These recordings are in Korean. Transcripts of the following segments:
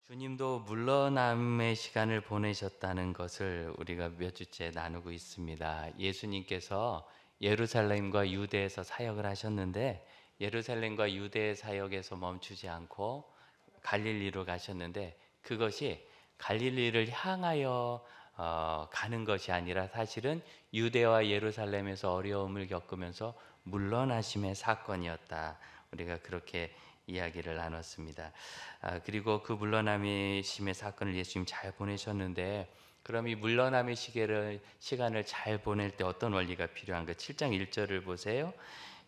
주님도 물러남의 시간을 보내셨다는 것을 우리가 몇 주째 나누고 있습니다. 예수님께서 예루살렘과 유대에서 사역을 하셨는데 예루살렘과 유대 사역에서 멈추지 않고 갈릴리로 가셨는데 그것이 갈릴리를 향하여 가는 것이 아니라 사실은 유대와 예루살렘에서 어려움을 겪으면서 물러나심의 사건이었다. 우리가 그렇게 이야기를 나눴습니다. 그리고 그 물러남의 사건을 예수님 잘 보내셨는데 그럼 이 물러남의 시간을 잘 보낼 때 어떤 원리가 필요한가? 7장 1절을 보세요.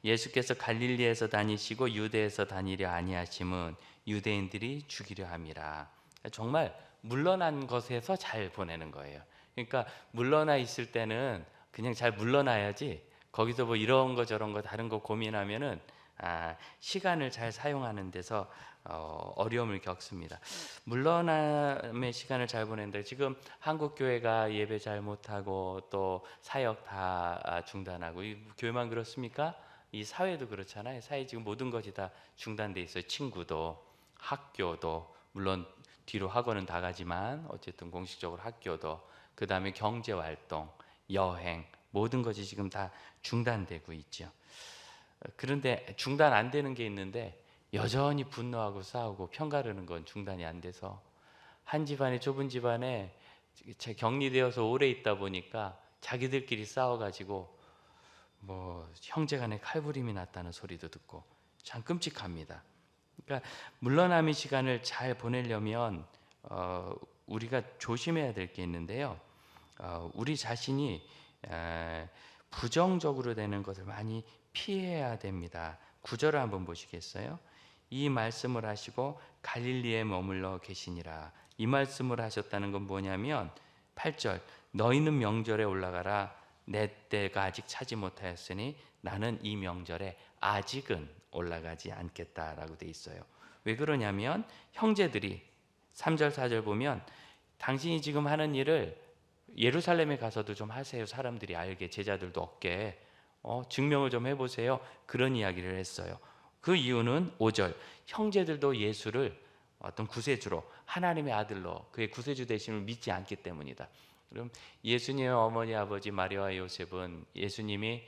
예수께서 갈릴리에서 다니시고 유대에서 다니려 아니하심은 유대인들이 죽이려 함이라. 정말 물러난 것에서 잘 보내는 거예요. 그러니까 물러나 있을 때는 그냥 잘 물러나야지 거기서 뭐 이런 거 저런 거 다른 거 고민하면은 시간을 잘 사용하는 데서 어려움을 겪습니다. 물러남의 시간을 잘 보낸다. 지금 한국 교회가 예배 잘 못하고 또 사역 다 중단하고 이 교회만 그렇습니까? 이 사회도 그렇잖아요. 사회 지금 모든 것이 다 중단돼 있어요. 친구도 학교도 물론 뒤로 학원은 다 가지만 어쨌든 공식적으로 학교도 그 다음에 경제 활동, 여행 모든 것이 지금 다 중단되고 있죠. 그런데 중단 안 되는 게 있는데 여전히 분노하고 싸우고 편가르는 건 중단이 안 돼서 한 집안에 좁은 집안에 격리되어서 오래 있다 보니까 자기들끼리 싸워가지고 뭐 형제간에 칼부림이 났다는 소리도 듣고 참 끔찍합니다. 그러니까 물러남의 시간을 잘 보내려면 우리가 조심해야 될 게 있는데요. 우리 자신이 부정적으로 되는 것을 많이 피해야 됩니다. 9절을 한번 보시겠어요? 이 말씀을 하시고 갈릴리에 머물러 계시니라. 이 말씀을 하셨다는 건 뭐냐면 8절 너희는 명절에 올라가라. 내 때가 아직 차지 못하였으니 나는 이 명절에 아직은 올라가지 않겠다라고 돼 있어요. 왜 그러냐면 형제들이 3절 4절 보면 당신이 지금 하는 일을 예루살렘에 가서도 좀 하세요. 사람들이 알게 제자들도 얻게 증명을 좀 해보세요. 그런 이야기를 했어요. 그 이유는 5절 형제들도 예수를 어떤 구세주로 하나님의 아들로 그의 구세주 되심을 믿지 않기 때문이다. 그럼 예수님의 어머니 아버지 마리아와 요셉은 예수님이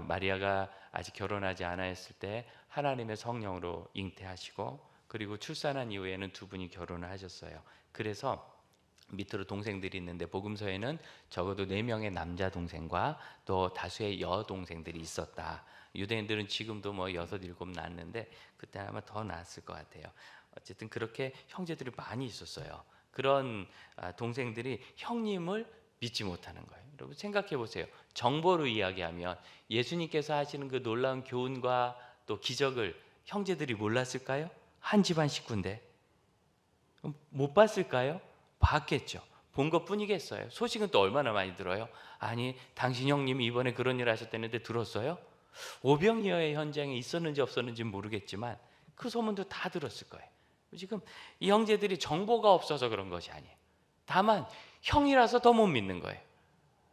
마리아가 아직 결혼하지 않았을 때 하나님의 성령으로 잉태하시고 그리고 출산한 이후에는 두 분이 결혼을 하셨어요. 그래서 밑으로 동생들이 있는데 복음서에는 적어도 4명의 남자 동생과 또 다수의 여동생들이 있었다. 유대인들은 지금도 뭐 6, 7 낳았는데 그때 아마 더 낳았을 것 같아요. 어쨌든 그렇게 형제들이 많이 있었어요. 그런 동생들이 형님을 믿지 못하는 거예요. 여러분 생각해 보세요. 정보로 이야기하면 예수님께서 하시는 그 놀라운 교훈과 또 기적을 형제들이 몰랐을까요? 한 집안 식구인데 못 봤을까요? 봤겠죠. 본 것뿐이겠어요. 소식은 또 얼마나 많이 들어요? 아니 당신 형님이 이번에 그런 일 하셨다는데 들었어요? 오병이어의 현장에 있었는지 없었는지 모르겠지만 그 소문도 다 들었을 거예요. 지금 이 형제들이 정보가 없어서 그런 것이 아니에요. 다만 형이라서 더 못 믿는 거예요.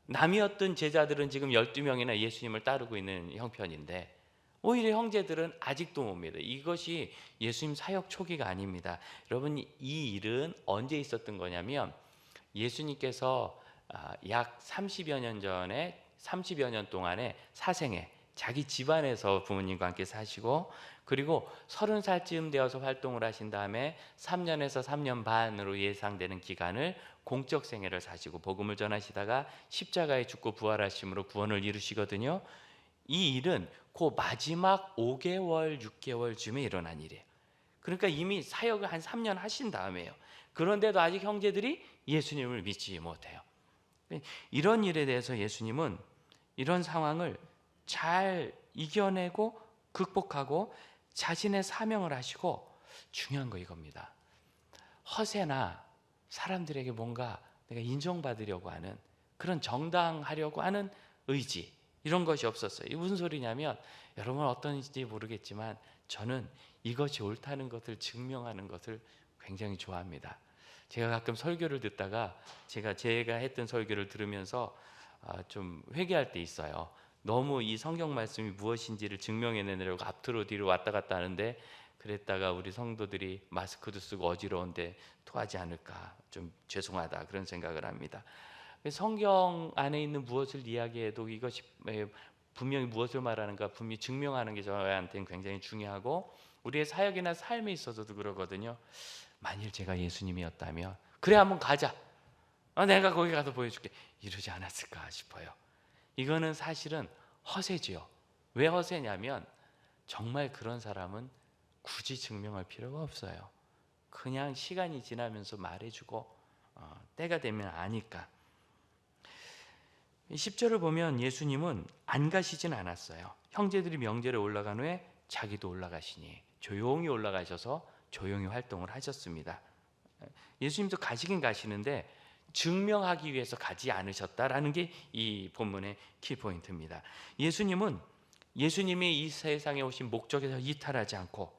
남이었던 제자들은 지금 12명이나 예수님을 따르고 있는 형편인데 오히려 형제들은 아직도 못 믿어요. 이것이 예수님 사역 초기가 아닙니다. 여러분 이 일은 언제 있었던 거냐면 예수님께서 약 30여 년 전에 30여 년 동안에 사생애 자기 집안에서 부모님과 함께 사시고 그리고 30살쯤 되어서 활동을 하신 다음에 3년에서 3년 반으로 예상되는 기간을 공적 생애를 사시고 복음을 전하시다가 십자가에 죽고 부활하심으로 구원을 이루시거든요. 이 일은 그 마지막 5개월, 6개월쯤에 일어난 일이에요. 그러니까 이미 사역을 한 3년 하신 다음에요. 그런데도 아직 형제들이 예수님을 믿지 못해요. 이런 일에 대해서 예수님은 이런 상황을 잘 이겨내고 극복하고 자신의 사명을 하시고 중요한 거 이겁니다. 허세나 사람들에게 뭔가 내가 인정받으려고 하는 그런 정당하려고 하는 의지 이런 것이 없었어요. 이게 무슨 소리냐면 여러분 어떤지 모르겠지만 저는 이것이 옳다는 것을 증명하는 것을 굉장히 좋아합니다. 제가 가끔 설교를 듣다가 제가 했던 설교를 들으면서 좀 회개할 때 있어요. 너무 이 성경 말씀이 무엇인지를 증명해내려고 앞으로 뒤로 왔다 갔다 하는데 그랬다가 우리 성도들이 마스크도 쓰고 어지러운데 토하지 않을까, 좀 죄송하다 그런 생각을 합니다. 성경 안에 있는 무엇을 이야기해도 이것이 분명히 무엇을 말하는가 분명히 증명하는 게 저한테는 굉장히 중요하고, 우리의 사역이나 삶에 있어서도 그러거든요. 만일 제가 예수님이었다면 그래 한번 가자, 내가 거기 가서 보여줄게, 이러지 않았을까 싶어요. 이거는 사실은 허세지요. 왜 허세냐면 정말 그런 사람은 굳이 증명할 필요가 없어요. 그냥 시간이 지나면서 말해주고 때가 되면 아니까. 10절을 보면 예수님은 안 가시진 않았어요. 형제들이 명절에 올라간 후에 자기도 올라가시니 조용히 올라가셔서 조용히 활동을 하셨습니다. 예수님도 가시긴 가시는데 증명하기 위해서 가지 않으셨다라는 게 이 본문의 키포인트입니다. 예수님이 이 세상에 오신 목적에서 이탈하지 않고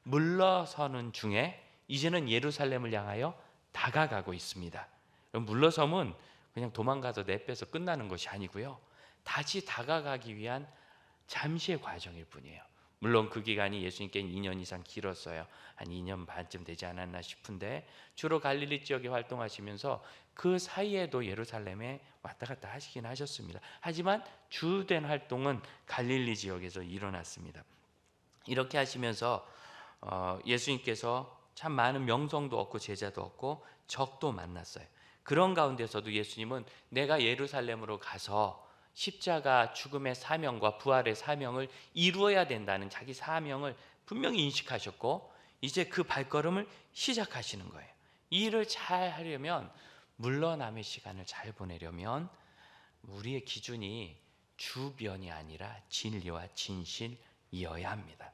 물러서는 중에 이제는 예루살렘을 향하여 다가가고 있습니다. 물러섬은 그냥 도망가서 내빼서 끝나는 것이 아니고요, 다시 다가가기 위한 잠시의 과정일 뿐이에요. 물론 그 기간이 예수님께는 2년 이상 길었어요. 한 2년 반쯤 되지 않았나 싶은데, 주로 갈릴리 지역에 활동하시면서 그 사이에도 예루살렘에 왔다 갔다 하시긴 하셨습니다. 하지만 주된 활동은 갈릴리 지역에서 일어났습니다. 이렇게 하시면서 예수님께서 참 많은 명성도 얻고 제자도 얻고 적도 만났어요. 그런 가운데서도 예수님은 내가 예루살렘으로 가서 십자가 죽음의 사명과 부활의 사명을 이루어야 된다는 자기 사명을 분명히 인식하셨고, 이제 그 발걸음을 시작하시는 거예요. 이 일을 잘 하려면, 물러남의 시간을 잘 보내려면 우리의 기준이 주변이 아니라 진리와 진실이어야 합니다.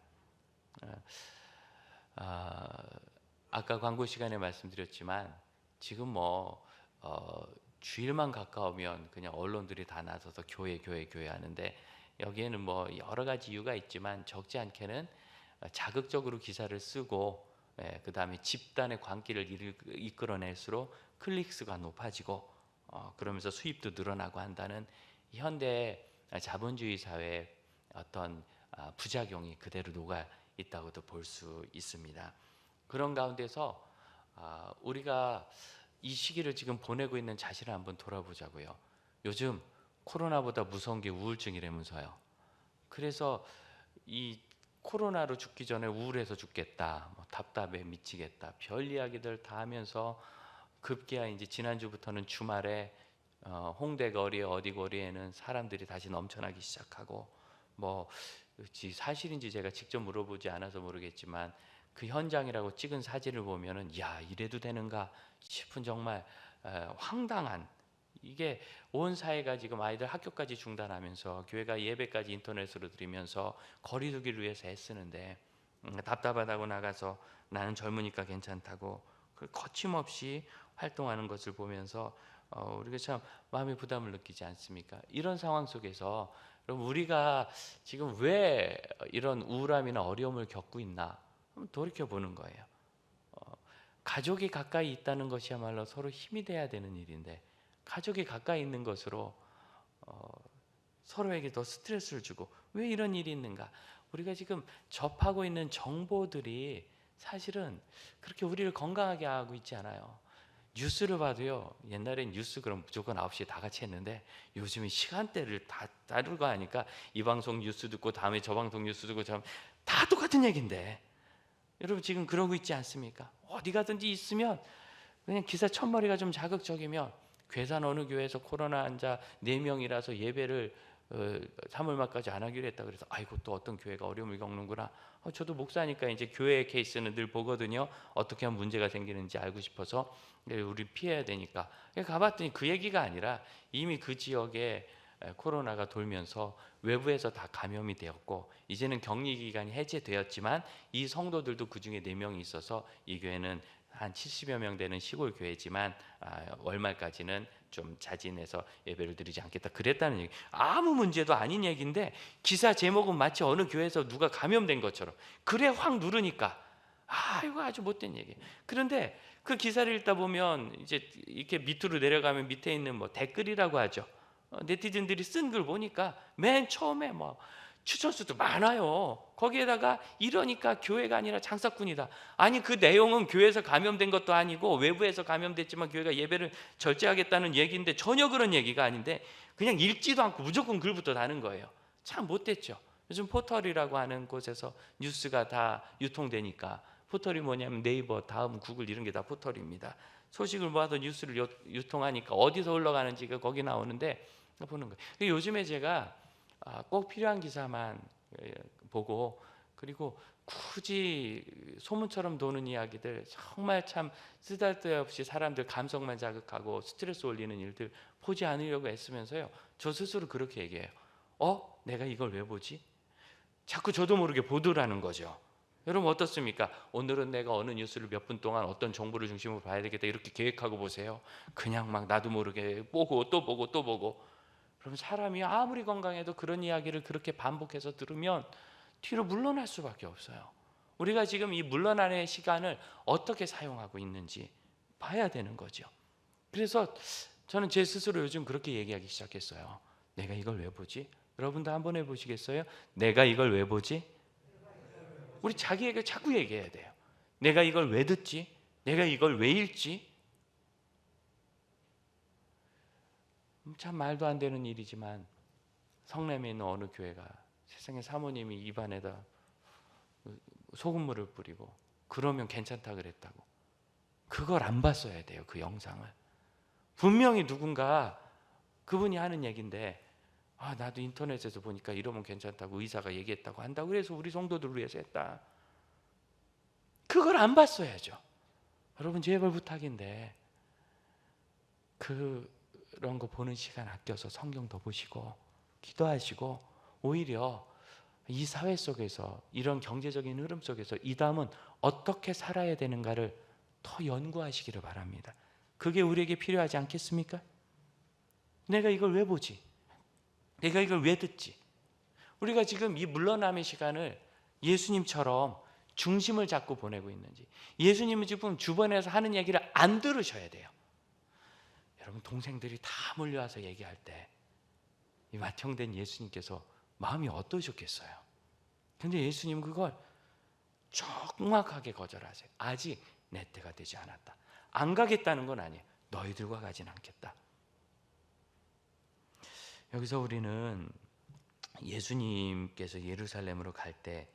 아까 광고 시간에 말씀드렸지만 지금 주일만 가까우면 그냥 언론들이 다 나서서 교회 하는데, 여기에는 여러 가지 이유가 있지만 적지 않게는 자극적으로 기사를 쓰고, 그 다음에 집단의 관계를 이끌어낼수록 클릭수가 높아지고 그러면서 수입도 늘어나고 한다는 현대 자본주의 사회의 어떤 부작용이 그대로 녹아 있다고도 볼 수 있습니다. 그런 가운데서 우리가 이 시기를 지금 보내고 있는 자신을 한번 돌아보자고요. 요즘 코로나보다 무서운 게 우울증이라면서요. 그래서 이 코로나로 죽기 전에 우울해서 죽겠다, 답답해 미치겠다, 별 이야기들 다 하면서 급기야 이제 지난주부터는 주말에 홍대 거리 어디 거리에는 사람들이 다시 넘쳐나기 시작하고, 사실인지 제가 직접 물어보지 않아서 모르겠지만 그 현장이라고 찍은 사진을 보면은 야, 이래도 되는가 싶은 정말 황당한, 이게 온 사회가 지금 아이들 학교까지 중단하면서 교회가 예배까지 인터넷으로 드리면서 거리두기를 위해서 애쓰는데 답답하다고 나가서 나는 젊으니까 괜찮다고 거침없이 활동하는 것을 보면서 우리가 참 마음의 부담을 느끼지 않습니까? 이런 상황 속에서 그럼 우리가 지금 왜 이런 우울함이나 어려움을 겪고 있나 한번 돌이켜보는 거예요. 가족이 가까이 있다는 것이야말로 서로 힘이 돼야 되는 일인데, 가족이 가까이 있는 것으로 서로에게 더 스트레스를 주고, 왜 이런 일이 있는가? 우리가 지금 접하고 있는 정보들이 사실은 그렇게 우리를 건강하게 하고 있지 않아요. 뉴스를 봐도요, 옛날엔 뉴스 그럼 무조건 9시에 다 같이 했는데 요즘은 시간대를 다 다르고 하니까 이 방송 뉴스 듣고 다음에 저 방송 뉴스 듣고 다 똑같은 얘기인데, 여러분 지금 그러고 있지 않습니까? 어디 가든지 있으면 그냥 기사 첫머리가 좀 자극적이면, 괴산 어느 교회에서 코로나 환자 4명이라서 예배를 3월 말까지 안 하기로 했다 그래서 아이고 또 어떤 교회가 어려움을 겪는구나. 저도 목사니까 이제 교회 케이스는 늘 보거든요. 어떻게 하면 문제가 생기는지 알고 싶어서 우리 피해야 되니까 가봤더니 그 얘기가 아니라 이미 그 지역에 코로나가 돌면서 외부에서 다 감염이 되었고, 이제는 격리 기간이 해제되었지만 이 성도들도 그 중에 4명이 있어서 이 교회는 한 70여 명 되는 시골 교회지만 월말까지는 좀 자진해서 예배를 드리지 않겠다 그랬다는 얘기. 아무 문제도 아닌 얘기인데 기사 제목은 마치 어느 교회에서 누가 감염된 것처럼 그래 확 누르니까 이거 아주 못된 얘기. 그런데 그 기사를 읽다 보면 이제 이렇게 밑으로 내려가면 밑에 있는 댓글이라고 하죠. 네티즌들이 쓴 글 보니까 맨 처음에 추천수도 많아요. 거기에다가 이러니까 교회가 아니라 장사꾼이다. 아니 그 내용은 교회에서 감염된 것도 아니고 외부에서 감염됐지만 교회가 예배를 절제하겠다는 얘기인데 전혀 그런 얘기가 아닌데 그냥 읽지도 않고 무조건 글부터 다는 거예요. 참 못됐죠. 요즘 포털이라고 하는 곳에서 뉴스가 다 유통되니까, 포털이 뭐냐면 네이버, 다음, 구글 이런 게 다 포털입니다. 소식을 모아서 뉴스를 유통하니까 어디서 흘러가는지가 거기 나오는데 보는 거예요. 요즘에 제가 꼭 필요한 기사만 보고, 그리고 굳이 소문처럼 도는 이야기들, 정말 참 쓰잘데없이 사람들 감성만 자극하고 스트레스 올리는 일들 보지 않으려고 애쓰면서요, 저 스스로 그렇게 얘기해요. 내가 이걸 왜 보지? 자꾸 저도 모르게 보더라는 거죠. 여러분 어떻습니까? 오늘은 내가 어느 뉴스를 몇 분 동안 어떤 정보를 중심으로 봐야 되겠다 이렇게 계획하고 보세요. 그냥 막 나도 모르게 보고 또 보고 또 보고. 그럼 사람이 아무리 건강해도 그런 이야기를 그렇게 반복해서 들으면 뒤로 물러날 수밖에 없어요. 우리가 지금 이 물러나는 시간을 어떻게 사용하고 있는지 봐야 되는 거죠. 그래서 저는 제 스스로 요즘 그렇게 얘기하기 시작했어요. 내가 이걸 왜 보지? 여러분도 한번 해보시겠어요? 내가 이걸 왜 보지? 우리 자기에게 자꾸 얘기해야 돼요. 내가 이걸 왜 듣지? 내가 이걸 왜 읽지? 참 말도 안 되는 일이지만 성남에 있는 어느 교회가 세상에 사모님이 입안에다 소금물을 뿌리고 그러면 괜찮다 그랬다고. 그걸 안 봤어야 돼요. 그 영상을. 분명히 누군가 그분이 하는 얘기인데 나도 인터넷에서 보니까 이러면 괜찮다고 의사가 얘기했다고 한다고 그래서 우리 성도들을 위해서 했다. 그걸 안 봤어야죠. 여러분 제발 부탁인데 그런 거 보는 시간 아껴서 성경 더 보시고 기도하시고, 오히려 이 사회 속에서 이런 경제적인 흐름 속에서 이 다음은 어떻게 살아야 되는가를 더 연구하시기를 바랍니다. 그게 우리에게 필요하지 않겠습니까? 내가 이걸 왜 보지? 내가 이걸 왜 듣지? 우리가 지금 이 물러남의 시간을 예수님처럼 중심을 잡고 보내고 있는지, 예수님은 지금 주변에서 하는 얘기를 안 들으셔야 돼요. 여러분 동생들이 다 몰려와서 얘기할 때 이 맏형된 예수님께서 마음이 어떠셨겠어요? 근데 예수님 그걸 정확하게 거절하세요. 아직 내 때가 되지 않았다. 안 가겠다는 건 아니에요. 너희들과 가진 않겠다. 여기서 우리는 예수님께서 예루살렘으로 갈 때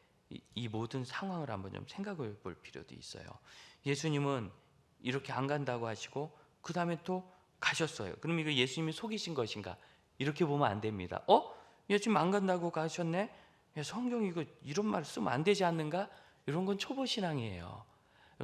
이 모든 상황을 한번 좀 생각해 볼 필요도 있어요. 예수님은 이렇게 안 간다고 하시고 그 다음에 또 가셨어요. 그럼 이거 예수님이 속이신 것인가? 이렇게 보면 안 됩니다. 예수님 안 간다고 가셨네? 성경이 이거 이런 말 쓰면 안 되지 않는가? 이런 건 초보 신앙이에요.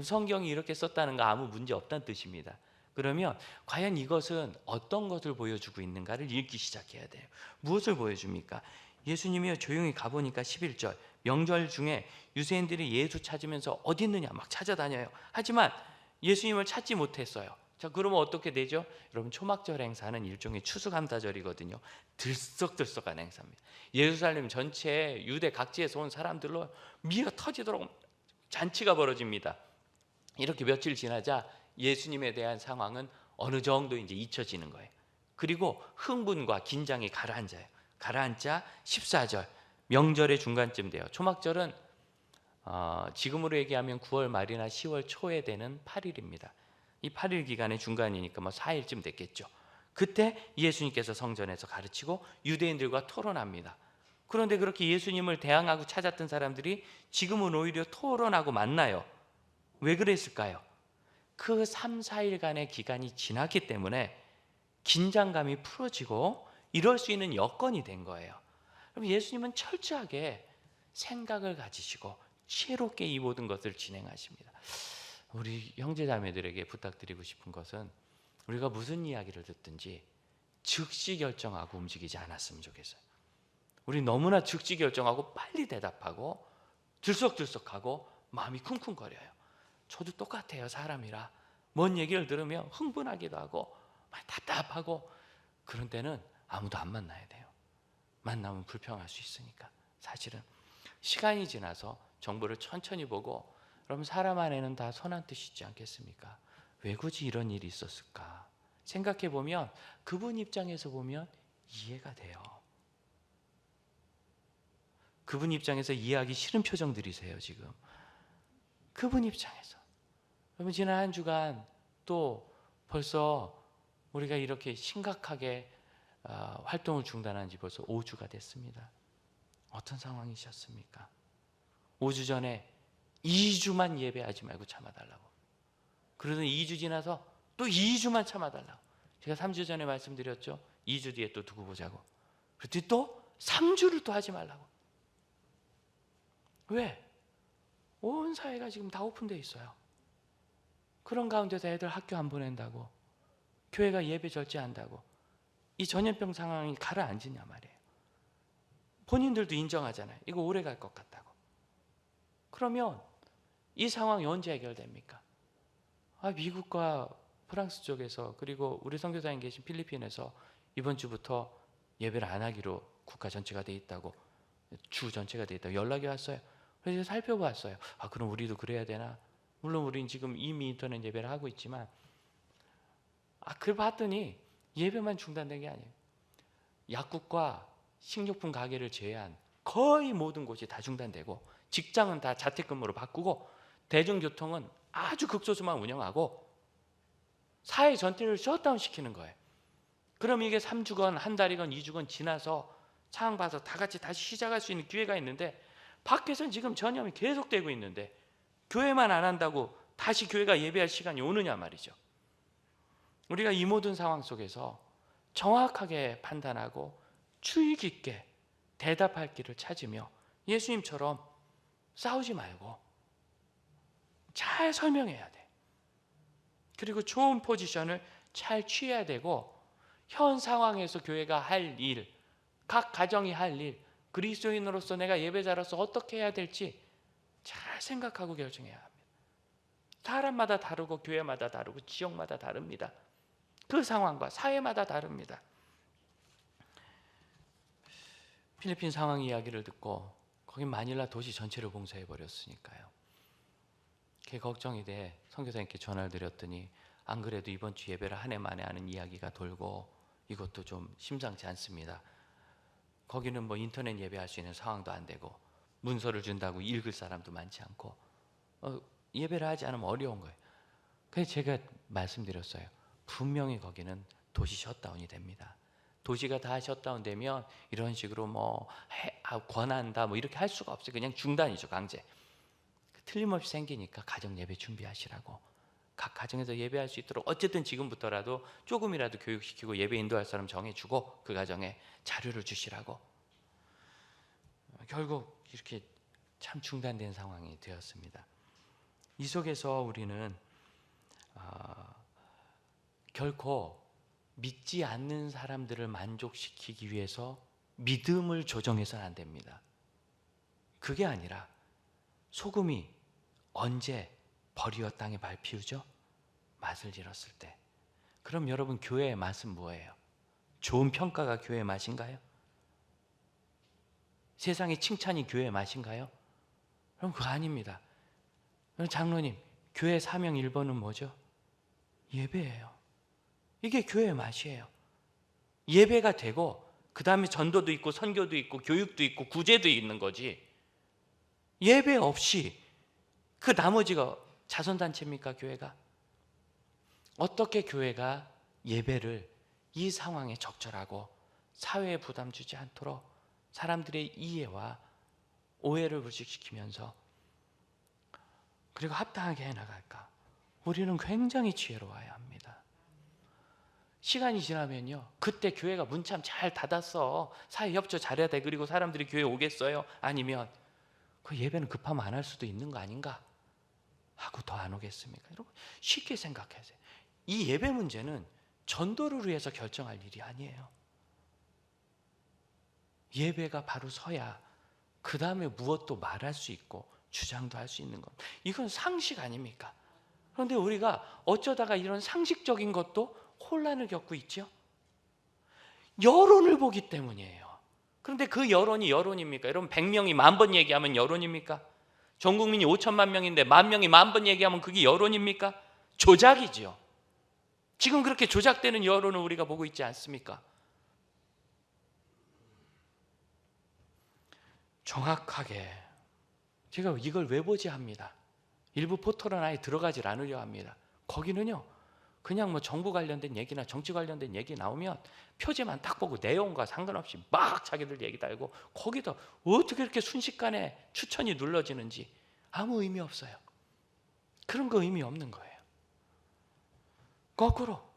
성경이 이렇게 썼다는 거 아무 문제 없다는 뜻입니다. 그러면 과연 이것은 어떤 것을 보여주고 있는가를 읽기 시작해야 돼요. 무엇을 보여줍니까? 예수님이 조용히 가보니까 11절 명절 중에 유대인들이 예수 찾으면서 어디 있느냐 막 찾아다녀요. 하지만 예수님을 찾지 못했어요. 자, 그러면 어떻게 되죠? 여러분 초막절 행사는 일종의 추수감사절이거든요. 들썩들썩한 행사입니다. 예루살렘 전체에 유대 각지에서 온 사람들로 미가 터지도록 잔치가 벌어집니다. 이렇게 며칠 지나자 예수님에 대한 상황은 어느 정도 이제 잊혀지는 거예요. 그리고 흥분과 긴장이 가라앉아요. 가라앉자 14절 명절의 중간쯤 돼요. 초막절은 지금으로 얘기하면 9월 말이나 10월 초에 되는 8일입니다. 이 8일 기간의 중간이니까 4일쯤 됐겠죠. 그때 예수님께서 성전에서 가르치고 유대인들과 토론합니다. 그런데 그렇게 예수님을 대항하고 찾았던 사람들이 지금은 오히려 토론하고 만나요. 왜 그랬을까요? 그 3, 4일간의 기간이 지났기 때문에 긴장감이 풀어지고 이럴 수 있는 여건이 된 거예요. 그럼 예수님은 철저하게 생각을 가지시고 지혜롭게 이 모든 것을 진행하십니다. 우리 형제자매들에게 부탁드리고 싶은 것은 우리가 무슨 이야기를 듣든지 즉시 결정하고 움직이지 않았으면 좋겠어요. 우리 너무나 즉시 결정하고 빨리 대답하고 들썩들썩하고 마음이 쿵쿵거려요. 저도 똑같아요. 사람이라 뭔 얘기를 들으면 흥분하기도 하고 답답하고, 그런 때는 아무도 안 만나야 돼요. 만나면 불평할 수 있으니까. 사실은 시간이 지나서 정보를 천천히 보고, 그럼 사람 안에는 다 선한 뜻이 있지 않겠습니까? 왜 굳이 이런 일이 있었을까? 생각해 보면 그분 입장에서 보면 이해가 돼요. 그분 입장에서 이해하기 싫은 표정들이세요 지금. 그분 입장에서. 여러분 지난 한 주간 또 벌써 우리가 이렇게 심각하게 활동을 중단한 지 벌써 5주가 됐습니다. 어떤 상황이셨습니까? 5주 전에 2주만 예배하지 말고 참아달라고. 그러더니 2주 지나서 또 2주만 참아달라고. 제가 3주 전에 말씀드렸죠. 2주 뒤에 또 두고 보자고. 그랬더니 또 3주를 또 하지 말라고. 왜? 온 사회가 지금 다 오픈되어 있어요. 그런 가운데서 애들 학교 안 보낸다고, 교회가 예배 절제한다고, 이 전염병 상황이 가라앉으냐 말이에요. 본인들도 인정하잖아요. 이거 오래 갈 것 같다고. 그러면 이 상황이 언제 해결됩니까? 미국과 프랑스 쪽에서, 그리고 우리 선교사님 계신 필리핀에서 이번 주부터 예배를 안 하기로 국가 전체가 돼 있다고, 주 전체가 돼 있다고 연락이 왔어요. 그래서 살펴봤어요. 그럼 우리도 그래야 되나? 물론 우리는 지금 이미 인터넷 예배를 하고 있지만, 그걸 봤더니 예배만 중단된 게 아니에요. 약국과 식료품 가게를 제외한 거의 모든 곳이 다 중단되고, 직장은 다 자택근무로 바꾸고, 대중교통은 아주 극소수만 운영하고, 사회 전체를 셧다운 시키는 거예요. 그럼 이게 3주건 한 달이건 2주건 지나서 상황 봐서 다 같이 다시 시작할 수 있는 기회가 있는데, 밖에서는 지금 전염이 계속되고 있는데 교회만 안 한다고 다시 교회가 예배할 시간이 오느냐 말이죠. 우리가 이 모든 상황 속에서 정확하게 판단하고 주의 깊게 대답할 길을 찾으며 예수님처럼 싸우지 말고 잘 설명해야 돼. 그리고 좋은 포지션을 잘 취해야 되고, 현 상황에서 교회가 할 일, 각 가정이 할 일, 그리스도인으로서 내가 예배자로서 어떻게 해야 될지 잘 생각하고 결정해야 합니다. 사람마다 다르고 교회마다 다르고 지역마다 다릅니다. 그 상황과 사회마다 다릅니다. 필리핀 상황 이야기를 듣고 거기 마닐라 도시 전체를 봉쇄해 버렸으니까요. 그게 걱정이 돼 선교사님께 전화를 드렸더니, 안 그래도 이번 주 예배를 한 해 만에 하는 이야기가 돌고 이것도 좀 심상치 않습니다. 거기는 뭐 인터넷 예배할 수 있는 상황도 안 되고, 문서를 준다고 읽을 사람도 많지 않고, 예배를 하지 않으면 어려운 거예요. 그래서 제가 말씀드렸어요. 분명히 거기는 도시 셧다운이 됩니다. 도시가 다 셧다운 되면 이런 식으로 권한다 뭐 이렇게 할 수가 없어요. 그냥 중단이죠, 강제. 틀림없이 생기니까 가정 예배 준비하시라고, 각 가정에서 예배할 수 있도록 어쨌든 지금부터라도 조금이라도 교육시키고 예배 인도할 사람 정해주고 그 가정에 자료를 주시라고. 결국 이렇게 참 중단된 상황이 되었습니다. 이 속에서 우리는 결코 믿지 않는 사람들을 만족시키기 위해서 믿음을 조정해서는 안 됩니다. 그게 아니라 소금이 언제 벌이와 땅에 발 피우죠? 맛을 잃었을 때. 그럼 여러분, 교회의 맛은 뭐예요? 좋은 평가가 교회의 맛인가요? 세상의 칭찬이 교회의 맛인가요? 그럼 그거 아닙니다. 장로님, 교회 사명 1번은 뭐죠? 예배예요. 이게 교회의 맛이에요. 예배가 되고 그 다음에 전도도 있고 선교도 있고 교육도 있고 구제도 있는 거지, 예배 없이 그 나머지가 자선단체입니까? 교회가? 어떻게 교회가 예배를 이 상황에 적절하고 사회에 부담 주지 않도록 사람들의 이해와 오해를 불식시키면서 그리고 합당하게 해나갈까? 우리는 굉장히 지혜로워야 합니다. 시간이 지나면요, 그때 교회가 문참 잘 닫았어, 사회 협조 잘해야 돼, 그리고 사람들이 교회 오겠어요? 아니면 그 예배는 급하면 안 할 수도 있는 거 아닌가 하고 더 안 오겠습니까? 여러분, 쉽게 생각하세요. 이 예배 문제는 전도를 위해서 결정할 일이 아니에요. 예배가 바로 서야 그 다음에 무엇도 말할 수 있고 주장도 할 수 있는 것, 이건 상식 아닙니까? 그런데 우리가 어쩌다가 이런 상식적인 것도 혼란을 겪고 있죠. 여론을 보기 때문이에요. 그런데 그 여론이 여론입니까? 여러분, 100명이 10,000번 얘기하면 여론입니까? 전 국민이 5천만 명인데 10,000명이 10,000번 얘기하면 그게 여론입니까? 조작이지요. 지금 그렇게 조작되는 여론을 우리가 보고 있지 않습니까? 정확하게 제가 이걸 왜 보지 합니다. 일부 포털은 아예 들어가질 않으려 합니다. 거기는요 그냥 뭐 정부 관련된 얘기나 정치 관련된 얘기 나오면 표지만 딱 보고 내용과 상관없이 막 자기들 얘기 달고 거기다 어떻게 이렇게 순식간에 추천이 눌러지는지 아무 의미 없어요. 그런 거 의미 없는 거예요. 거꾸로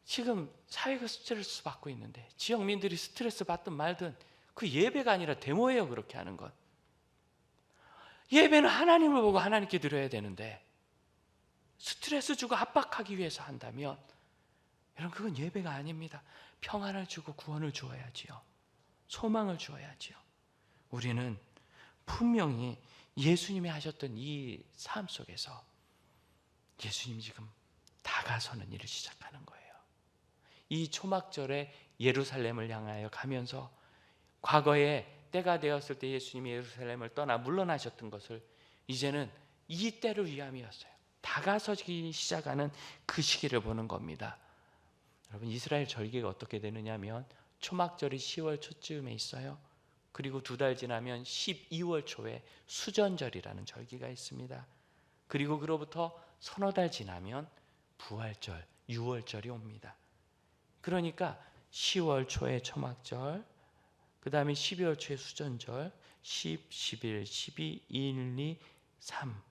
지금 사회가 스트레스 받고 있는데 지역민들이 스트레스 받든 말든 그 예배가 아니라 데모예요. 그렇게 하는 건. 예배는 하나님을 보고 하나님께 드려야 되는데 스트레스 주고 압박하기 위해서 한다면 여러분 그건 예배가 아닙니다. 평안을 주고 구원을 주어야지요. 소망을 주어야지요. 우리는 분명히 예수님이 하셨던 이 삶 속에서 예수님이 지금 다가서는 일을 시작하는 거예요. 이 초막절에 예루살렘을 향하여 가면서 과거에 때가 되었을 때 예수님이 예루살렘을 떠나 물러나셨던 것을 이제는 이 때를 위함이었어요. 다가서기 시작하는 그 시기를 보는 겁니다. 여러분 이스라엘 절기가 어떻게 되느냐면 초막절이 10월 초쯤에 있어요. 그리고 2달 지나면 12월 초에 수전절이라는 절기가 있습니다. 그리고 그로부터 서너 달 지나면 부활절, 6월절이 옵니다. 그러니까 10월 초에 초막절, 그 다음에 12월 초에 수전절, 10, 11, 12, 1, 2, 3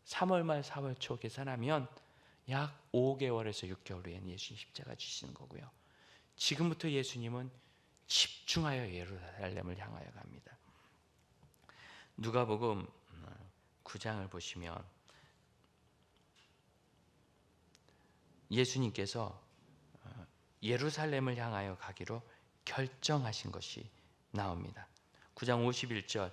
3월 말 4월 초 계산하면 약 5개월에서 6개월 후에는 예수님 십자가 지시는 거고요. 지금부터 예수님은 집중하여 예루살렘을 향하여 갑니다. 누가복음 9장을 보시면 예수님께서 예루살렘을 향하여 가기로 결정하신 것이 나옵니다. 9장 51절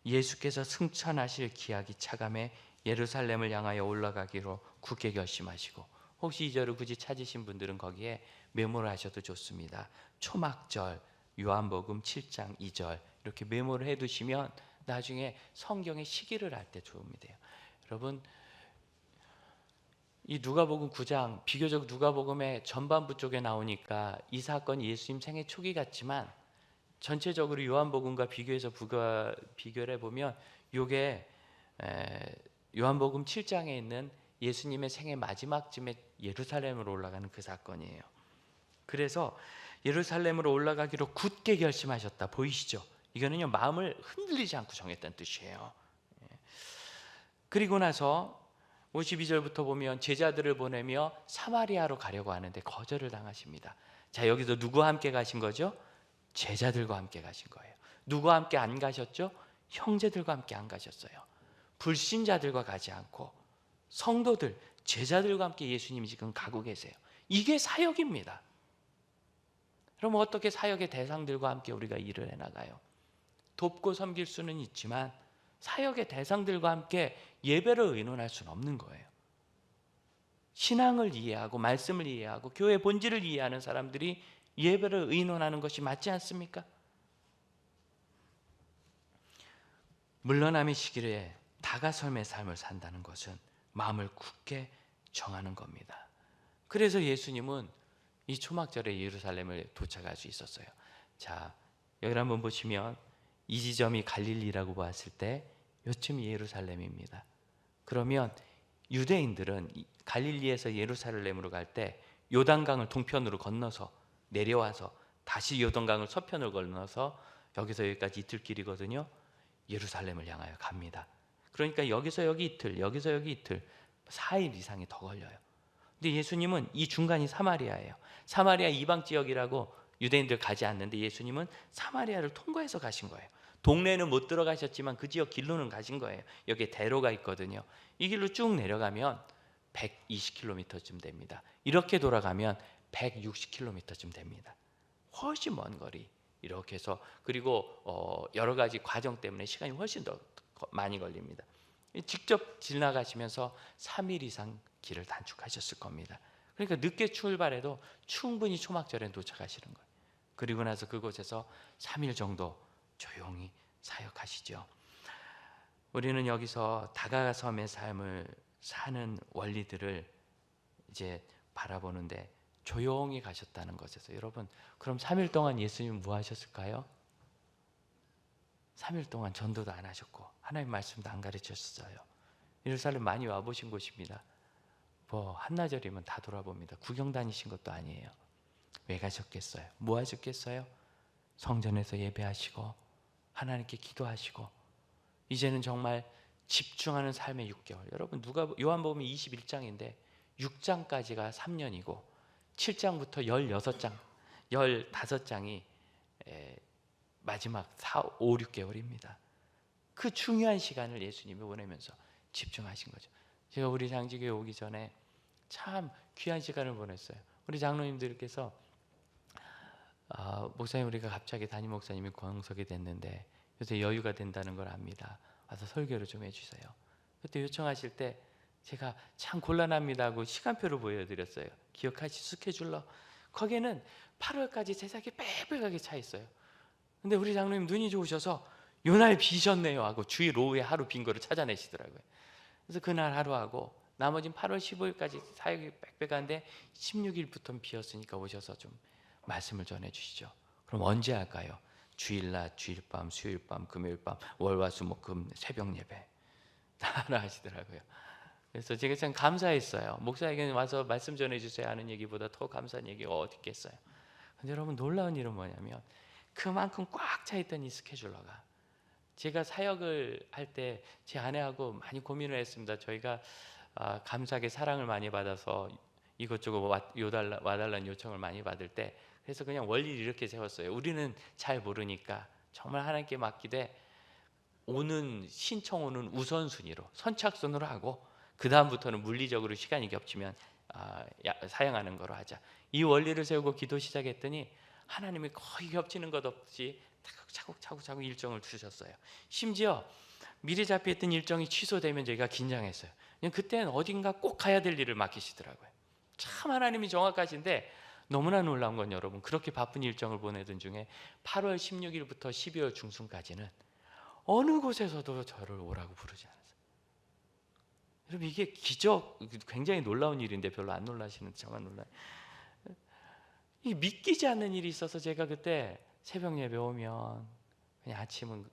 예수께서 승천하실 기약이 차감해 예루살렘을 향하여 올라가기로 굳게 결심하시고, 혹시 이 절을 굳이 찾으신 분들은 거기에 메모를 하셔도 좋습니다. 초막절, 요한복음 7장 2절 이렇게 메모를 해두시면 나중에 성경의 시기를 알 때 도움이 돼요. 여러분 이 누가복음 9장 비교적 누가복음의 전반부 쪽에 나오니까 이 사건이 예수님 생애 초기 같지만 전체적으로 요한복음과 비교를 해보면 이게 요한복음 7장에 있는 예수님의 생애 마지막쯤에 예루살렘으로 올라가는 그 사건이에요. 그래서 예루살렘으로 올라가기로 굳게 결심하셨다. 보이시죠? 이거는요 마음을 흔들리지 않고 정했다는 뜻이에요. 그리고 나서 52절부터 보면 제자들을 보내며 사마리아로 가려고 하는데 거절을 당하십니다. 자, 여기서 누구와 함께 가신 거죠? 제자들과 함께 가신 거예요. 누구와 함께 안 가셨죠? 형제들과 함께 안 가셨어요. 불신자들과 가지 않고 성도들, 제자들과 함께 예수님이 지금 가고 계세요. 이게 사역입니다. 그럼 어떻게 사역의 대상들과 함께 우리가 일을 해나가요? 돕고 섬길 수는 있지만 사역의 대상들과 함께 예배를 의논할 수는 없는 거예요. 신앙을 이해하고 말씀을 이해하고 교회 본질을 이해하는 사람들이 예배를 의논하는 것이 맞지 않습니까? 물러남의 시기에 다가섬의 삶을 산다는 것은 마음을 굳게 정하는 겁니다. 그래서 예수님은 이 초막절에 예루살렘을 도착할 수 있었어요. 자, 여기 한번 보시면 이 지점이 갈릴리라고 봤을 때 요쯤이 예루살렘입니다. 그러면 유대인들은 갈릴리에서 예루살렘으로 갈 때 요단강을 동편으로 건너서 내려와서 다시 요단강을 서편으로 건너서 여기서 여기까지 이틀 길이거든요. 예루살렘을 향하여 갑니다. 그러니까 여기서 여기 이틀, 여기서 여기 이틀, 4일 이상이 더 걸려요. 근데 예수님은 이 중간이 사마리아예요. 사마리아 이방 지역이라고 유대인들 가지 않는데 예수님은 사마리아를 통과해서 가신 거예요. 동네는 못 들어가셨지만 그 지역 길로는 가신 거예요. 여기에 대로가 있거든요. 이 길로 쭉 내려가면 120km쯤 됩니다. 이렇게 돌아가면 160km쯤 됩니다. 훨씬 먼 거리. 이렇게 해서 그리고 여러 가지 과정 때문에 시간이 훨씬 더 많이 걸립니다. 직접 지나가시면서 3일 이상 길을 단축하셨을 겁니다. 그러니까 늦게 출발해도 충분히 초막절에 도착하시는 거예요. 그리고 나서 그곳에서 3일 정도 조용히 사역하시죠. 우리는 여기서 다가섬의 삶을 사는 원리들을 이제 바라보는데 조용히 가셨다는 것에서 여러분 그럼 3일 동안 예수님은 뭐 하셨을까요? 3일 동안 전도도 안 하셨고 하나님 말씀도 안 가르쳤어요. 예루살렘 많이 와보신 곳입니다. 뭐 한나절이면 다 돌아봅니다. 구경 다니신 것도 아니에요. 왜 가셨겠어요? 뭐 하셨겠어요? 성전에서 예배하시고 하나님께 기도하시고 이제는 정말 집중하는 삶의 6개월. 여러분 요한복음 21장인데 6장까지가 3년이고 7장부터 16장, 15장이 마지막 4, 5, 6개월입니다. 그 중요한 시간을 예수님이 보내면서 집중하신 거죠. 제가 우리 장지교회 오기 전에 참 귀한 시간을 보냈어요. 우리 장로님들께서 목사님 우리가 갑자기 담임 목사님이 권석이 됐는데 요새 여유가 된다는 걸 압니다. 와서 설교를 좀 해주세요. 그때 요청하실 때 제가 참 곤란합니다 하고 시간표를 보여드렸어요. 기억하시 스케줄러. 거기에는 8월까지 제작이 빼빼하게 차 있어요. 근데 우리 장로님 눈이 좋으셔서 요날 비셨네요 하고 주일 오후에 하루 빈 거를 찾아내시더라고요. 그래서 그날 하루 하고 나머지는 8월 15일까지 사역이 빽빽한데 16일부터는 비었으니까 오셔서 좀 말씀을 전해주시죠. 그럼 언제 할까요? 주일날, 주일밤, 수요일밤, 금요일밤, 월화수목금 새벽 예배 다 하나 하시더라고요. 그래서 제가 참 감사했어요. 목사에게 와서 말씀 전해주세요 하는 얘기보다 더 감사한 얘기가 어디 있겠어요. 근데 여러분 놀라운 일은 뭐냐면 그만큼 꽉 차있던 이 스케줄러가 제가 사역을 할 때 제 아내하고 많이 고민을 했습니다. 저희가 감사하게 사랑을 많이 받아서 이것저것 와달라는 요청을 많이 받을 때 그래서 그냥 원리를 이렇게 세웠어요. 우리는 잘 모르니까 정말 하나님께 맡기되 오는 신청 오는 우선순위로 선착순으로 하고 그 다음부터는 물리적으로 시간이 겹치면 사용하는 거로 하자. 이 원리를 세우고 기도 시작했더니 하나님이 거의 겹치는 것 없이 차곡차곡 일정을 두셨어요. 심지어 미리 잡혀있던 일정이 취소되면 저희가 긴장했어요. 그때는 어딘가 꼭 가야 될 일을 맡기시더라고요. 참 하나님이 정확하신데 너무나 놀라운 건 여러분 그렇게 바쁜 일정을 보내던 중에 8월 16일부터 12월 중순까지는 어느 곳에서도 저를 오라고 부르지 않았어요. 여러분 이게 기적, 굉장히 놀라운 일인데 별로 안 놀라시는데 저만 놀라요. 이 믿기지 않는 일이 있어서 제가 그때 새벽 예배 오면 그냥 아침은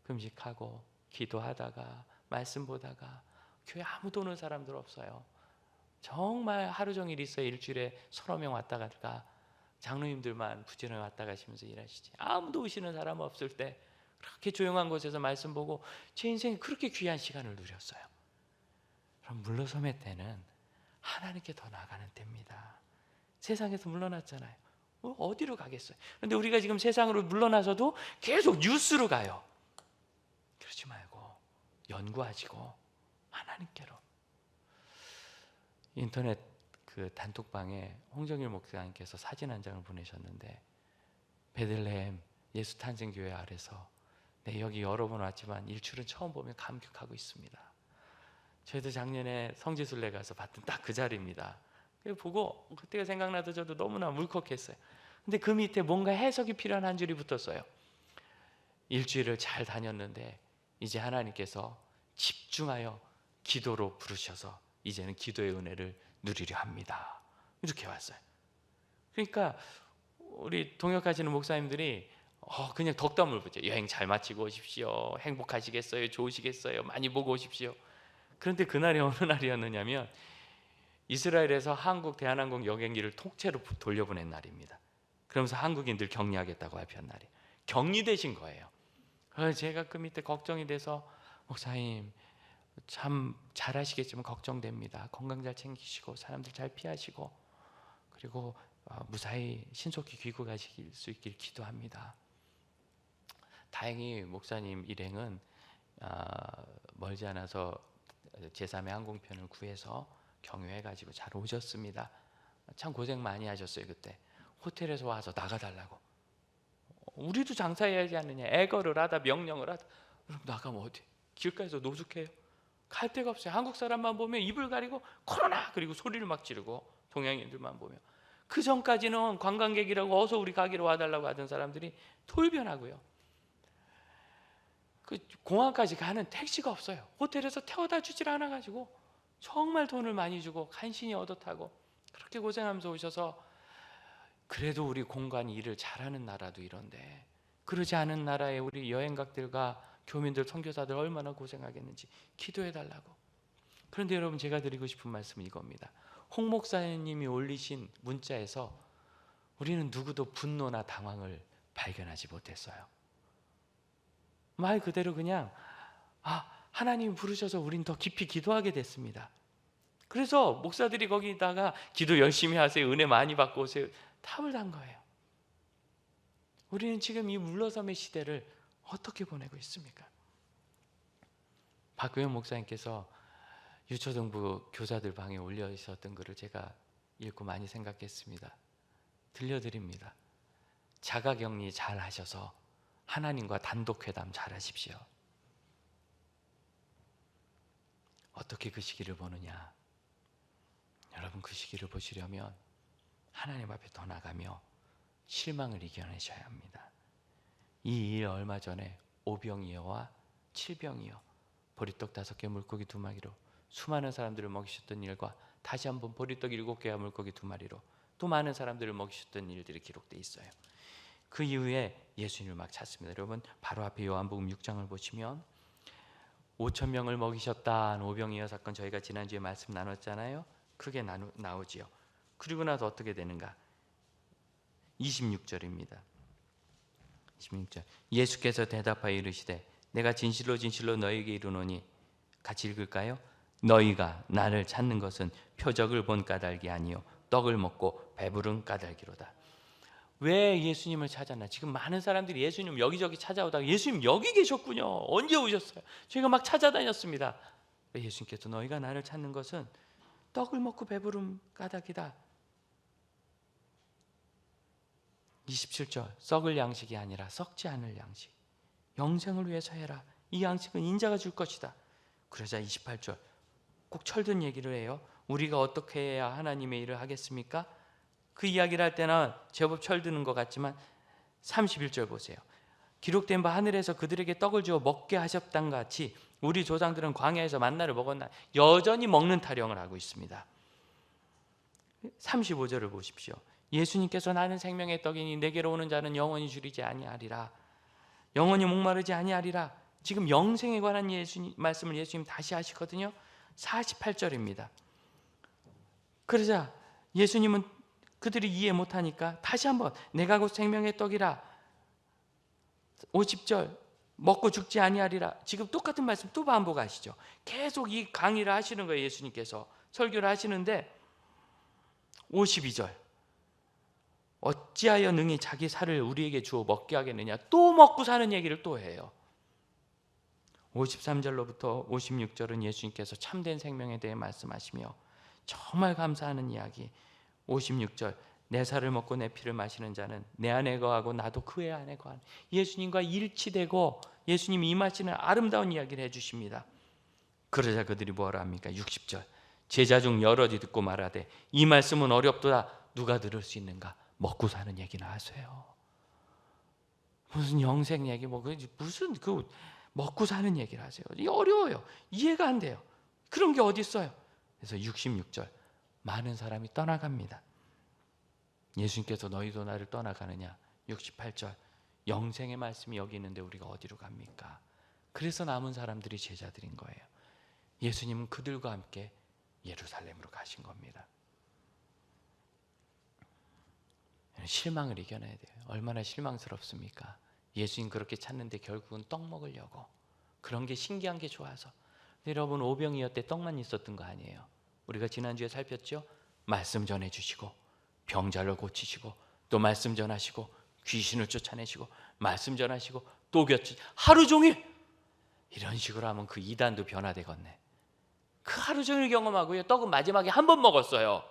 금식하고 기도하다가 말씀 보다가 교회 아무도 오는 사람들 없어요. 정말 하루 종일 있어요. 일주일에 서너 명 왔다 갔다 장로님들만 부지런히 왔다 가시면서 일하시지 아무도 오시는 사람 없을 때 그렇게 조용한 곳에서 말씀 보고 제 인생에 그렇게 귀한 시간을 누렸어요. 그럼 물러섬의 때는 하나님께 더 나가는 때입니다. 세상에서 물러났잖아요. 어디로 가겠어요? 그런데 우리가 지금 세상으로 물러나서도 계속 뉴스로 가요. 그러지 말고 연구하시고 하나님께로. 인터넷 그 단톡방에 홍정일 목사님께서 사진 한 장을 보내셨는데 베들레헴 예수 탄생교회 아래서 여기 여러 번 왔지만 일출은 처음 보면 감격하고 있습니다. 저희도 작년에 성지순례 가서 봤던 딱 그 자리입니다. 보고 그때가 생각나도 저도 너무나 울컥했어요. 근데 그 밑에 뭔가 해석이 필요한 한 줄이 붙었어요. 일주일을 잘 다녔는데 이제 하나님께서 집중하여 기도로 부르셔서 이제는 기도의 은혜를 누리려 합니다. 이렇게 왔어요. 그러니까 우리 동역하시는 목사님들이 그냥 덕담을 보죠. 여행 잘 마치고 오십시오. 행복하시겠어요? 좋으시겠어요? 많이 보고 오십시오. 그런데 그날이 어느 날이었느냐면 이스라엘에서 한국 대한항공 여객기를 통째로 돌려보낸 날입니다. 그러면서 한국인들 격리하겠다고 발표한 날이 격리되신 거예요. 그래서 제가 그 밑에 걱정이 돼서 목사님 참 잘하시겠지만 걱정됩니다. 건강 잘 챙기시고 사람들 잘 피하시고 그리고 무사히 신속히 귀국하실 수 있길 기도합니다. 다행히 목사님 일행은 멀지 않아서 제3의 항공편을 구해서 경유해가지고 잘 오셨습니다. 참 고생 많이 하셨어요. 그때 호텔에서 와서 나가달라고. 우리도 장사해야지 않느냐. 애거를 하다 명령을 하다. 그럼 나가면 어디? 길가에서 노숙해요. 갈 데가 없어요. 한국 사람만 보면 입을 가리고 코로나 그리고 소리를 막 지르고 동양인들만 보면 그 전까지는 관광객이라고 어서 우리 가기로 와달라고 하던 사람들이 돌변하고요. 그 공항까지 가는 택시가 없어요. 호텔에서 태워다 주질 않아가지고 정말 돈을 많이 주고 간신히 얻어 타고 그렇게 고생하면서 오셔서 그래도 우리 공관이 일을 잘하는 나라도 이런데 그러지 않은 나라의 우리 여행각들과 교민들, 선교사들 얼마나 고생하겠는지 기도해 달라고. 그런데 여러분, 제가 드리고 싶은 말씀은 이겁니다. 홍 목사님이 올리신 문자에서 우리는 누구도 분노나 당황을 발견하지 못했어요. 말 그대로 그냥 하나님이 부르셔서 우린 더 깊이 기도하게 됐습니다. 그래서 목사들이 거기다가 기도 열심히 하세요, 은혜 많이 받고 오세요, 답을 단 거예요. 우리는 지금 이 물러섬의 시대를 어떻게 보내고 있습니까? 박규현 목사님께서 유초등부 교사들 방에 올려 있었던 글을 제가 읽고 많이 생각했습니다. 들려드립니다. 자가격리 잘 하셔서 하나님과 단독회담 잘 하십시오. 어떻게 그 시기를 보느냐? 여러분, 그 시기를 보시려면 하나님 앞에 더 나가며 실망을 이겨내셔야 합니다. 이 일 얼마 전에 5병이어와 7병이어 보리떡 5개 물고기 2마리로 수많은 사람들을 먹이셨던 일과 다시 한번 보리떡 7개와 물고기 2마리로 또 많은 사람들을 먹이셨던 일들이 기록되어 있어요. 그 이후에 예수님을 막 찾습니다. 여러분, 바로 앞에 요한복음 6장을 보시면 5,000명을 먹이셨다는 5병이어 사건, 저희가 지난주에 말씀 나눴잖아요. 크게 나오지요. 그리고 나서 어떻게 되는가? 26절입니다. 26절. 예수께서 대답하여 이르시되 내가 진실로 진실로 너희에게 이르노니, 같이 읽을까요? 너희가 나를 찾는 것은 표적을 본 까닭이 아니요 떡을 먹고 배부른 까닭이로다. 왜 예수님을 찾았나? 지금 많은 사람들이 예수님 여기저기 찾아오다가 예수님 여기 계셨군요. 언제 오셨어요? 저희가 막 찾아다녔습니다. 예수님께서 너희가 나를 찾는 것은 떡을 먹고 배부른 까닭이다. 27절. 썩을 양식이 아니라 썩지 않을 양식, 영생을 위해서 해라. 이 양식은 인자가 줄 것이다. 그러자 28절. 꼭 철든 얘기를 해요. 우리가 어떻게 해야 하나님의 일을 하겠습니까? 그 이야기를 할 때는 제법 철드는 것 같지만 31절 보세요. 기록된 바 하늘에서 그들에게 떡을 주어 먹게 하셨단 같이 우리 조상들은 광야에서 만나를 먹었나. 여전히 먹는 타령을 하고 있습니다. 35절을 보십시오. 예수님께서 나는 생명의 떡이니 내게로 오는 자는 영원히 줄이지 아니하리라. 영원히 목마르지 아니하리라. 지금 영생에 관한 말씀을 예수님 다시 하시거든요. 48절입니다. 그러자 예수님은 그들이 이해 못하니까 다시 한번 내가 곧 생명의 떡이라. 50절. 먹고 죽지 아니하리라. 지금 똑같은 말씀 또 반복하시죠. 계속 이 강의를 하시는 거예요. 예수님께서 설교를 하시는데 52절. 어찌하여 능히 자기 살을 우리에게 주어 먹게 하겠느냐. 또 먹고 사는 얘기를 또 해요. 53절로부터 56절은 예수님께서 참된 생명에 대해 말씀하시며 정말 감사하는 이야기. 56절. 내 살을 먹고 내 피를 마시는 자는 내 안에 거하고 나도 그의 안에 거하는, 예수님과 일치되고 예수님이 임하시는 아름다운 이야기를 해주십니다. 그러자 그들이 뭐라 합니까? 60절. 제자 중 여럿이 듣고 말하되 이 말씀은 어렵도다. 누가 들을 수 있는가? 먹고 사는 얘기나 하세요. 무슨 영생 얘기, 무슨 먹고 사는 얘기를 하세요. 이게 어려워요. 이해가 안 돼요. 그런 게 어디 있어요? 그래서 66절. 많은 사람이 떠나갑니다. 예수님께서 너희도 나를 떠나가느냐. 68절. 영생의 말씀이 여기 있는데 우리가 어디로 갑니까? 그래서 남은 사람들이 제자들인 거예요. 예수님은 그들과 함께 예루살렘으로 가신 겁니다. 실망을 이겨내야 돼요. 얼마나 실망스럽습니까? 예수님 그렇게 찾는데 결국은 떡 먹으려고. 그런 게 신기한 게 좋아서. 여러분, 오병이어 때 떡만 있었던 거 아니에요. 우리가 지난주에 살폈죠? 말씀 전해주시고 병자를 고치시고 또 말씀 전하시고 귀신을 쫓아내시고 말씀 전하시고 또 하루 종일 이런 식으로 하면 그 이단도 변화되겠네. 그 하루 종일 경험하고요. 떡은 마지막에 한 번 먹었어요.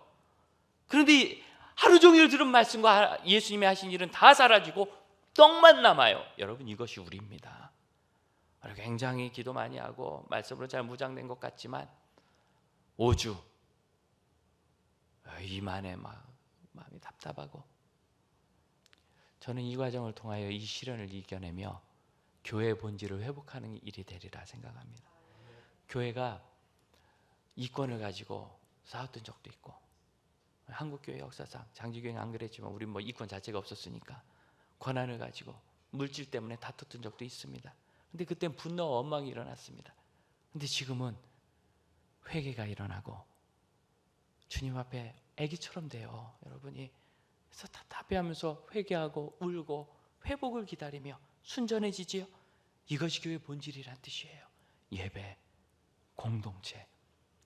그런데 하루 종일 들은 말씀과 예수님이 하신 일은 다 사라지고 떡만 남아요. 여러분, 이것이 우리입니다. 굉장히 기도 많이 하고 말씀으로 잘 무장된 것 같지만 5주 이만에 마음이 답답하고, 저는 이 과정을 통하여 이 시련을 이겨내며 교회의 본질을 회복하는 일이 되리라 생각합니다. 교회가 이권을 가지고 싸웠던 적도 있고, 한국교회 역사상 장지교회는 안 그랬지만 우리 이권 자체가 없었으니까 권한을 가지고 물질 때문에 다퉜던 적도 있습니다. 근데 그땐 분노와 원망이 일어났습니다. 근데 지금은 회개가 일어나고 주님 앞에 아기처럼 돼요. 여러분이 그래서 답답해하면서 회개하고 울고 회복을 기다리며 순전해지지요. 이것이 교회의 본질이란 뜻이에요. 예배, 공동체.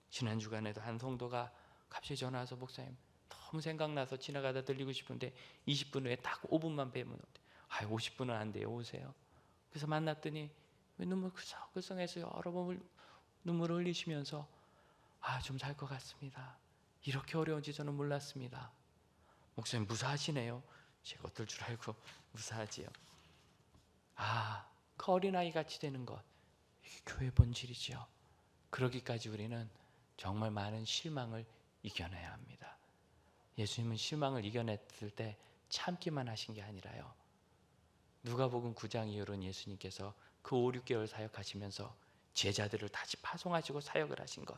지난 주간에도 한 성도가 갑자기 전화 와서 목사님 너무 생각나서 지나가다 들리고 싶은데 20분 후에 딱 5분만 뵈면 어때요? 50분은 안 돼요. 오세요. 그래서 만났더니 왜 눈물 글썽글썽해서 여러 번 눈물을 흘리시면서 좀 잘 것 같습니다. 이렇게 어려운지 저는 몰랐습니다. 목사님 무사하시네요. 제가 어떨 줄 알고 무사하지요. 그 어린아이 같이 되는 것, 이게 교회 본질이지요. 그러기까지 우리는 정말 많은 실망을 이겨내야 합니다. 예수님은 실망을 이겨냈을 때 참기만 하신 게 아니라요, 누가복음 9장 이후로는 예수님께서 그 5, 6개월 사역하시면서 제자들을 다시 파송하시고 사역을 하신 것,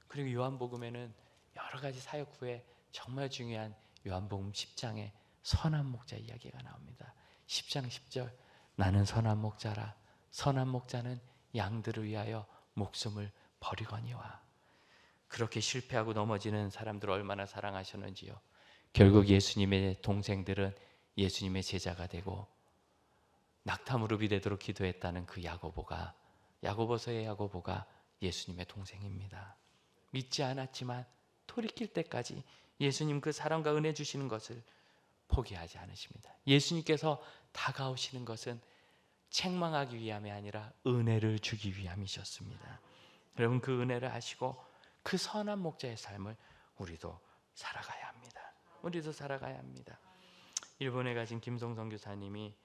그리고 요한복음에는 여러 가지 사역 후에 정말 중요한 요한복음 10장에 선한 목자 이야기가 나옵니다. 10장 10절, 나는 선한 목자라. 선한 목자는 양들을 위하여 목숨을 버리거니와. 그렇게 실패하고 넘어지는 사람들을 얼마나 사랑하셨는지요. 결국 예수님의 동생들은 예수님의 제자가 되고 낙타무릎이 되도록 기도했다는 그 야고보서의 야고보가 예수님의 동생입니다. 믿지 않았지만 돌이킬 때까지 예수님 그 사랑과 은혜 주시는 것을 포기하지 않으십니다. 예수님께서 다가오시는 것은 책망하기 위함이 아니라 은혜를 주기 위함이셨습니다. 여러분, 그 은혜를 아시고 그 선한 목자의 삶을 우리도 살아가야 합니다. 우리도 살아가야 합니다. 일본에 가신 김송 선교사님이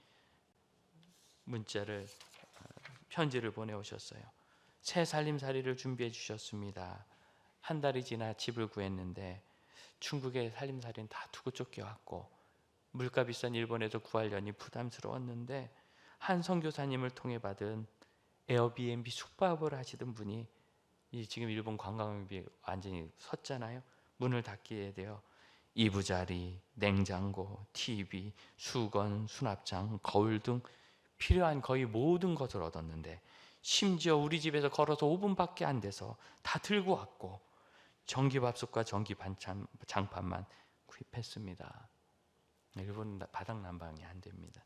편지를 보내오셨어요. 새 살림살이를 준비해 주셨습니다. 한 달이 지나 집을 구했는데 중국의 살림살이는 다 두고 쫓겨왔고 물가 비싼 일본에서 구하려니 부담스러웠는데 한 선교사님을 통해 받은 에어비앤비 숙박을 하시던 분이, 지금 일본 관광업이 완전히 섰잖아요. 문을 닫게 되어 이부자리, 냉장고, TV, 수건, 수납장, 거울 등 필요한 거의 모든 것을 얻었는데 심지어 우리 집에서 걸어서 5분밖에 안 돼서 다 들고 왔고 전기밥솥과 전기 장판만 구입했습니다. 일본 바닥 난방이 안 됩니다.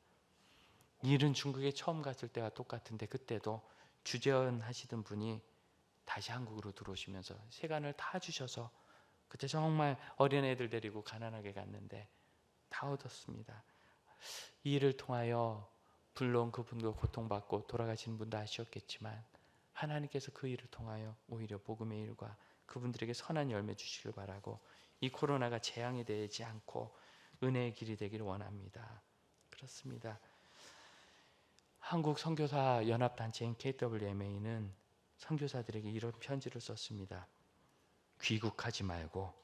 이 일은 중국에 처음 갔을 때와 똑같은데 그때도 주재원 하시던 분이 다시 한국으로 들어오시면서 세간을 다 주셔서 그때 정말 어린애들 데리고 가난하게 갔는데 다 얻었습니다. 이 일을 통하여 물론 그분도 고통받고 돌아가시는 분도 아쉬웠겠지만 하나님께서 그 일을 통하여 오히려 복음의 일과 그분들에게 선한 열매 주시길 바라고, 이 코로나가 재앙이 되지 않고 은혜의 길이 되기를 원합니다. 그렇습니다. 한국 선교사 연합단체인 KWMA는 선교사들에게 이런 편지를 썼습니다. 귀국하지 말고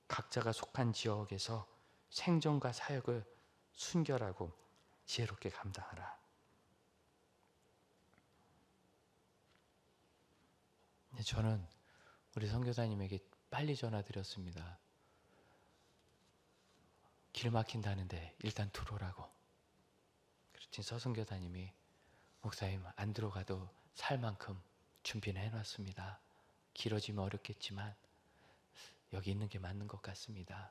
각자가 속한 지역에서 생존과 사역을 순결하고 지혜롭게 감당하라. 저는 우리 선교사님에게 빨리 전화드렸습니다. 길 막힌다는데 일단 들어오라고. 그랬더니 서선교사님이 목사님 안 들어가도 살 만큼 준비는 해놨습니다. 길어지면 어렵겠지만 여기 있는 게 맞는 것 같습니다.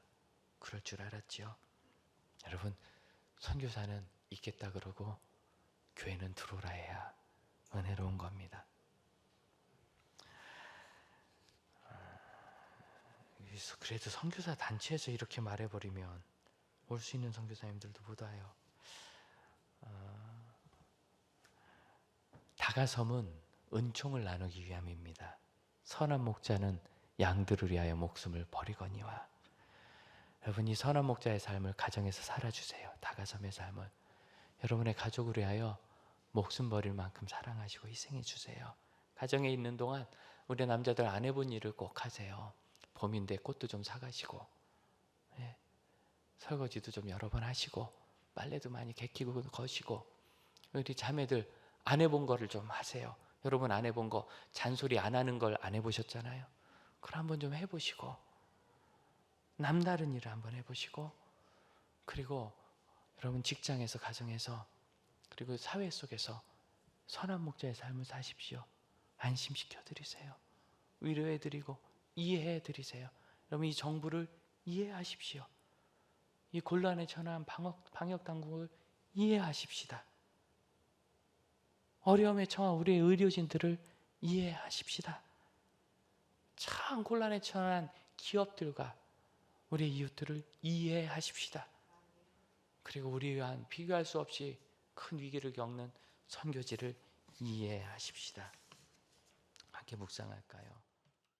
그럴 줄 알았지요. 여러분, 선교사는 있겠다 그러고 교회는 들어오라 해야 은혜로운 겁니다. 그래도 선교사 단체에서 이렇게 말해버리면 올 수 있는 선교사님들도 못 와요. 다가섬은 은총을 나누기 위함입니다. 선한 목자는 양들을 위하여 목숨을 버리거니와. 여러분, 이 선한 목자의 삶을 가정에서 살아주세요. 다가섬의 삶을 여러분의 가족을 위하여 목숨 버릴 만큼 사랑하시고 희생해 주세요. 가정에 있는 동안 우리 남자들 안 해본 일을 꼭 하세요. 봄인데 꽃도 좀 사가시고, 설거지도 좀 여러 번 하시고, 빨래도 많이 개키고 거시고, 우리 자매들 안 해본 거를 좀 하세요. 여러분 안 해본 거, 잔소리 안 하는 걸 안 해보셨잖아요. 그걸 한번 좀 해보시고, 남다른 일을 한번 해보시고, 그리고 여러분 직장에서 가정에서 그리고 사회 속에서 선한 목자의 삶을 사십시오. 안심시켜 드리세요. 위로해 드리고 이해해 드리세요. 여러분, 이 정부를 이해하십시오. 이 곤란에 처한 방역 당국을 이해하십시다. 어려움에 처한 우리의 의료진들을 이해하십시다. 참 곤란에 처한 기업들과 우리의 이웃들을 이해하십시다. 그리고 우리 위한 비교할 수 없이 큰 위기를 겪는 선교지를 이해하십시다. 함께 묵상할까요?